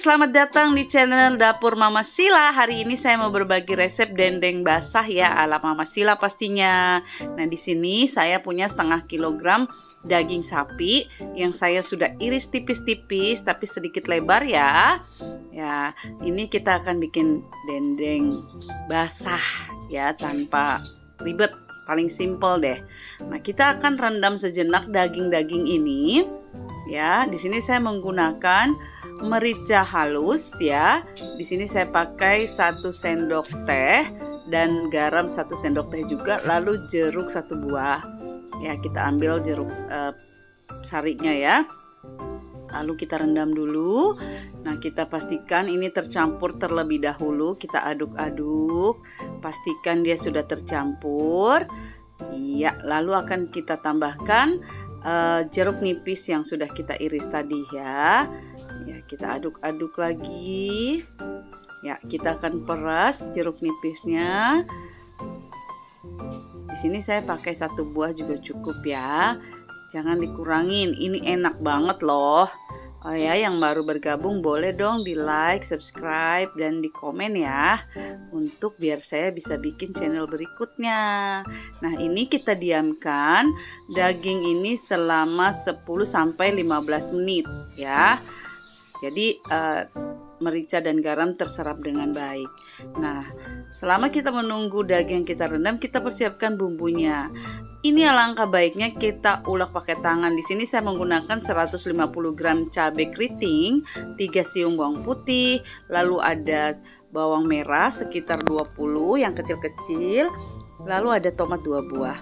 selamat datang di channel Dapur Mama Sila. Hari ini saya mau berbagi resep dendeng basah ya ala Mama Sila pastinya. Nah, di sini saya punya setengah kilogram daging sapi yang saya sudah iris tipis-tipis tapi sedikit lebar ya. Ya, ini kita akan bikin dendeng basah ya tanpa ribet, paling simple deh. Nah, kita akan rendam sejenak daging-daging ini. Ya, di sini saya menggunakan merica halus ya. Di sini saya pakai 1 sendok teh dan garam 1 sendok teh juga, lalu jeruk 1 buah. Ya, kita ambil jeruk sarinya ya. Lalu kita rendam dulu. Nah, kita pastikan ini tercampur terlebih dahulu. Kita aduk-aduk. Pastikan dia sudah tercampur. Ya, lalu akan kita tambahkan jeruk nipis yang sudah kita iris tadi ya. Ya, kita aduk-aduk lagi. Ya, kita akan peras jeruk nipisnya. Di sini saya pakai 1 buah juga cukup ya. Jangan dikurangin. Ini enak banget loh. Oh ya, yang baru bergabung boleh dong di like, subscribe, dan di komen ya, untuk biar saya bisa bikin channel berikutnya. Nah, ini kita diamkan daging ini selama 10-15 menit ya. Jadi merica dan garam terserap dengan baik. Nah, selama kita menunggu daging kita rendam, kita persiapkan bumbunya. Ini alangkah baiknya kita ulek pakai tangan. Di sini saya menggunakan 150 gram cabai keriting, 3 siung bawang putih, lalu ada bawang merah sekitar 20 yang kecil-kecil, lalu ada tomat 2 buah.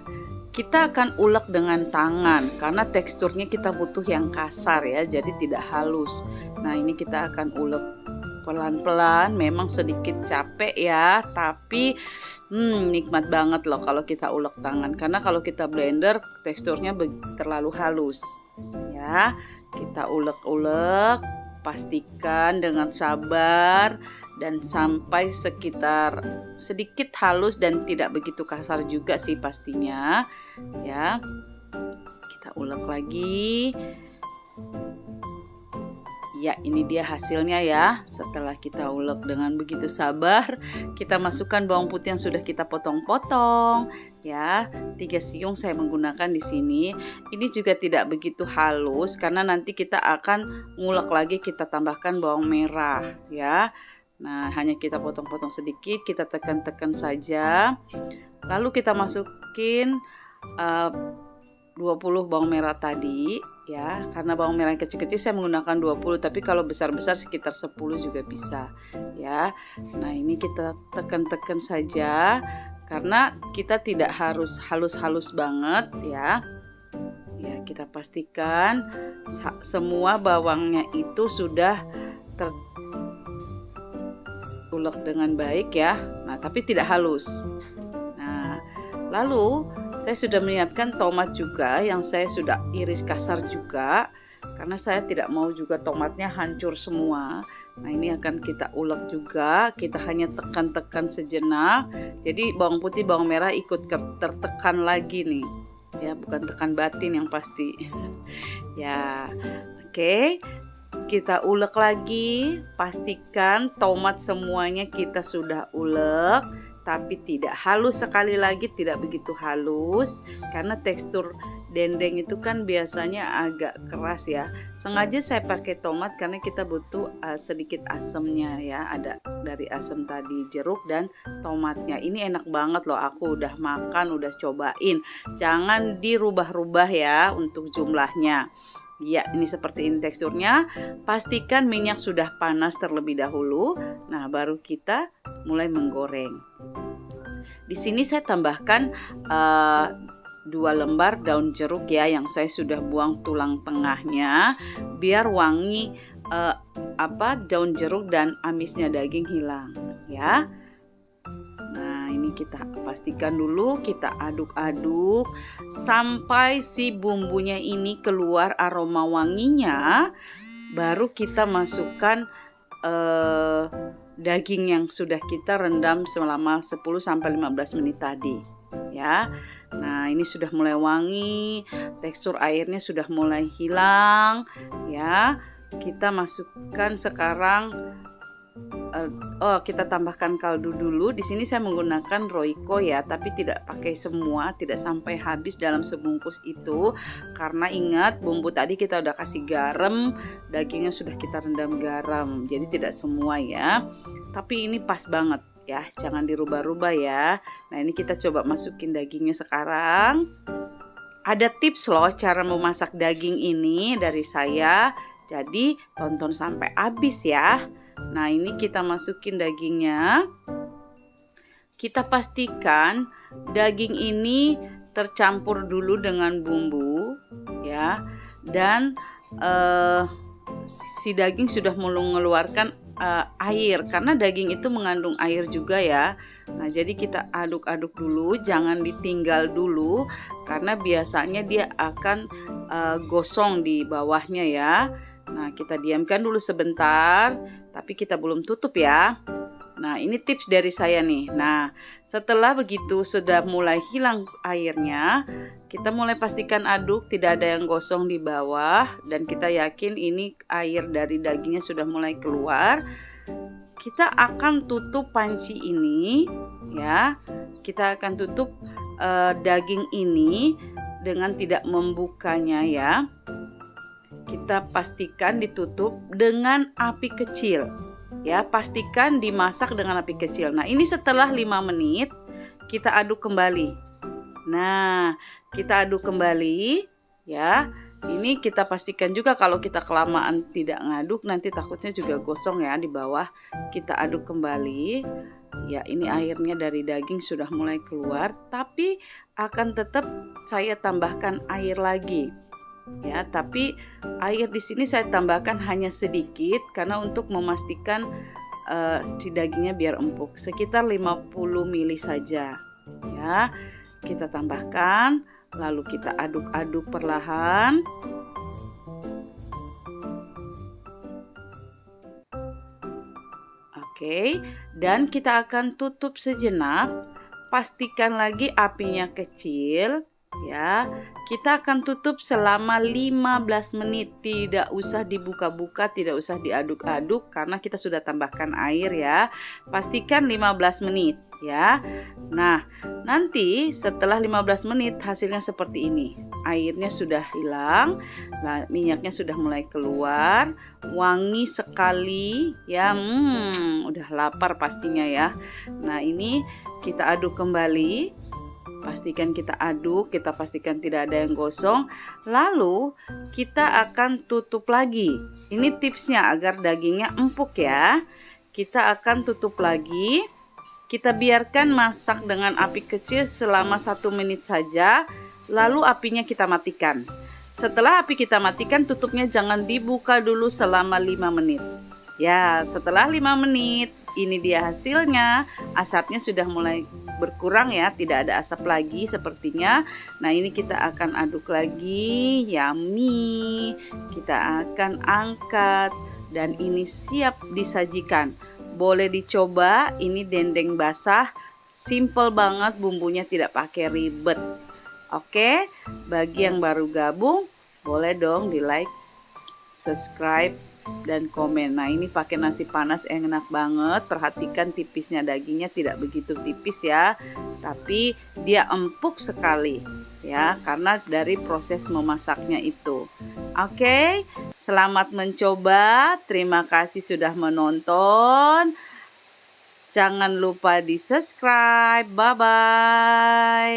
Kita akan ulek dengan tangan karena teksturnya kita butuh yang kasar ya, jadi tidak halus. Nah, ini kita akan ulek pelan-pelan, memang sedikit capek ya, tapi nikmat banget loh kalau kita ulek tangan, karena kalau kita blender teksturnya terlalu halus ya. Kita ulek-ulek, pastikan dengan sabar dan sampai sekitar sedikit halus dan tidak begitu kasar juga sih pastinya ya. Kita ulek lagi. Ya, ini dia hasilnya ya. Setelah kita ulek dengan begitu sabar, kita masukkan bawang putih yang sudah kita potong-potong ya. 3 siung saya menggunakan di sini. Ini juga tidak begitu halus karena nanti kita akan ngulek lagi, kita tambahkan bawang merah ya. Nah, hanya kita potong-potong sedikit, kita tekan-tekan saja. Lalu kita masukin 20 bawang merah tadi ya, karena bawang merah yang kecil-kecil saya menggunakan 20, tapi kalau besar-besar sekitar 10 juga bisa ya. Nah, ini kita tekan-tekan saja karena kita tidak harus halus-halus banget ya. Ya, kita pastikan semua bawangnya itu sudah terulek dengan baik ya. Nah, tapi tidak halus. Nah, lalu saya sudah menyiapkan tomat juga yang saya sudah iris kasar juga, karena saya tidak mau juga tomatnya hancur semua. Nah, ini akan kita ulek juga, kita hanya tekan-tekan sejenak. Jadi bawang putih, bawang merah ikut tertekan lagi nih ya, bukan tekan batin yang pasti. Ya, oke. Kita ulek lagi, pastikan tomat semuanya kita sudah ulek, tapi tidak halus, sekali lagi tidak begitu halus karena tekstur dendeng itu kan biasanya agak keras ya. Sengaja saya pakai tomat karena kita butuh sedikit asamnya ya, ada dari asam tadi jeruk dan tomatnya. Ini enak banget loh, aku udah makan, udah cobain. Jangan dirubah-rubah ya untuk jumlahnya. Ya, ini seperti ini teksturnya. Pastikan minyak sudah panas terlebih dahulu. Nah, baru kita mulai menggoreng. Di sini saya tambahkan 2 lembar daun jeruk ya, yang saya sudah buang tulang tengahnya biar wangi daun jeruk dan amisnya daging hilang ya. Nah, ini kita pastikan dulu, kita aduk-aduk sampai si bumbunya ini keluar aroma wanginya. Baru kita masukkan daging yang sudah kita rendam selama 10-15 menit tadi ya. Nah, ini sudah mulai wangi, tekstur airnya sudah mulai hilang ya. kita masukkan sekarang. Kita tambahkan kaldu dulu. Di sini saya menggunakan Royco ya, tapi tidak pakai semua, tidak sampai habis dalam sebungkus itu. Karena ingat bumbu tadi kita udah kasih garam, dagingnya sudah kita rendam garam, jadi tidak semua ya. Tapi ini pas banget ya, jangan dirubah-rubah ya. Nah ini kita coba masukin dagingnya sekarang. Ada tips loh cara memasak daging ini dari saya, jadi tonton sampai habis ya. Nah ini kita masukin dagingnya. Kita pastikan daging ini tercampur dulu dengan bumbu ya. Dan si daging sudah mulai mengeluarkan air, karena daging itu mengandung air juga ya. Nah jadi kita aduk-aduk dulu, jangan ditinggal dulu, karena biasanya dia akan gosong di bawahnya ya. Nah kita diamkan dulu sebentar, tapi kita belum tutup ya. Nah ini tips dari saya nih. Nah setelah begitu sudah mulai hilang airnya, kita mulai pastikan aduk, tidak ada yang gosong di bawah. Dan kita yakin ini air dari dagingnya sudah mulai keluar. Kita akan tutup panci ini ya. Kita akan tutup daging ini dengan tidak membukanya ya. Kita pastikan ditutup dengan api kecil ya, pastikan dimasak dengan api kecil. Nah ini setelah 5 menit kita aduk kembali. Nah kita aduk kembali ya. Ini kita pastikan juga kalau kita kelamaan tidak ngaduk nanti takutnya juga gosong ya di bawah. Kita aduk kembali ya. Ini airnya dari daging sudah mulai keluar, tapi akan tetap saya tambahkan air lagi ya. Tapi air di sini saya tambahkan hanya sedikit karena untuk memastikan si dagingnya biar empuk, sekitar 50 ml saja ya. Kita tambahkan, lalu kita aduk-aduk perlahan. Oke, dan kita akan tutup sejenak. Pastikan lagi apinya kecil ya. Kita akan tutup selama 15 menit. Tidak usah dibuka-buka, tidak usah diaduk-aduk karena kita sudah tambahkan air ya. Pastikan 15 menit ya. Nah, nanti setelah 15 menit hasilnya seperti ini. Airnya sudah hilang, minyaknya sudah mulai keluar, wangi sekali ya. Udah lapar pastinya ya. Nah, ini kita aduk kembali. Pastikan kita aduk, kita pastikan tidak ada yang gosong. Lalu kita akan tutup lagi. Ini tipsnya agar dagingnya empuk ya. Kita akan tutup lagi. Kita biarkan masak dengan api kecil selama 1 menit saja. Lalu apinya kita matikan. Setelah api kita matikan, tutupnya jangan dibuka dulu selama 5 menit. Ya, setelah 5 menit, ini dia hasilnya. Asapnya sudah mulai berkurang ya, tidak ada asap lagi sepertinya. Nah ini kita akan aduk lagi. Yummy. Kita akan angkat dan ini siap disajikan. Boleh dicoba, ini dendeng basah, simple banget, bumbunya tidak pakai ribet. Oke, bagi yang baru gabung boleh dong di like, subscribe, dan komen. Nah ini pakai nasi panas enak banget. Perhatikan tipisnya, dagingnya tidak begitu tipis ya, tapi dia empuk sekali ya karena dari proses memasaknya itu. Oke, selamat mencoba. Terima kasih sudah menonton. Jangan lupa di subscribe. Bye bye.